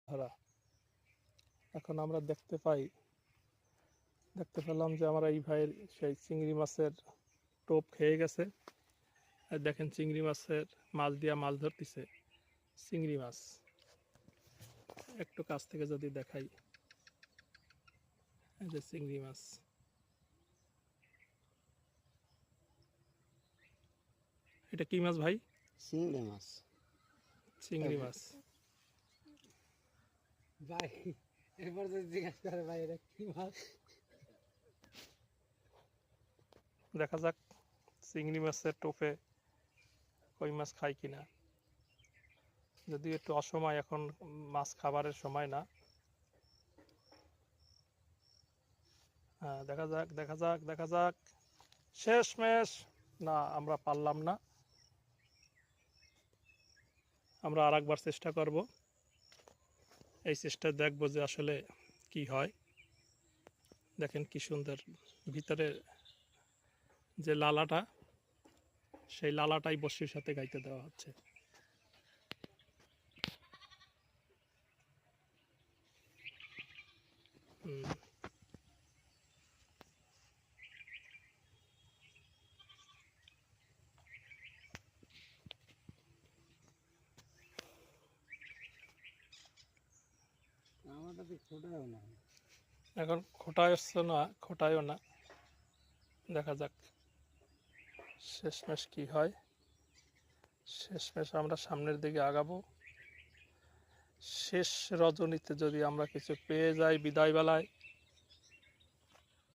ধরা। এখন আমরা দেখতে পেলাম যে আমার এই ভাইয়ের সেই চিংড়ি মাছের টোপ খেয়ে গেছে। আর দেখেন চিংড়ি মাছের মাছ দিয়া মাছ ধরতেছে। চিংড়ি মাছ একটু কাছ থেকে যদি দেখাই, এই যে চিংড়ি মাছ। এটা কি মাছ ভাই? চিংড়ি মাছ। চিংড়ি মাছ। ভাই এরপর যদি জিজ্ঞাসা করে ভাই এটা কি মাছ, দেখা যাক চিংড়ি মাছের টোপে কই মাছ খাই কিনা। যদিও একটু অসময়, এখন মাছ খাবারের সময় না। হ্যাঁ, দেখা যাক শেষমেশ। না, আমরা পারলাম না। আমরা আর একবার চেষ্টা করব। এই চেষ্টা দেখব যে আসলে কি হয়। দেখেন কি সুন্দর, ভিতরে যে লালাটা, সেই লালাটাই বড়শির সাথে গাইতে দেওয়া হচ্ছে। আমারটা তো ছোটও না। এখন খোটায়ও না। দেখা যাক শেষমেশ কি হয়। শেষমেশ আমরা সামনের দিকে আগাবো। শেষ রজনীতে যদি আমরা কিছু পেয়ে যাই বিদায় বেলায়,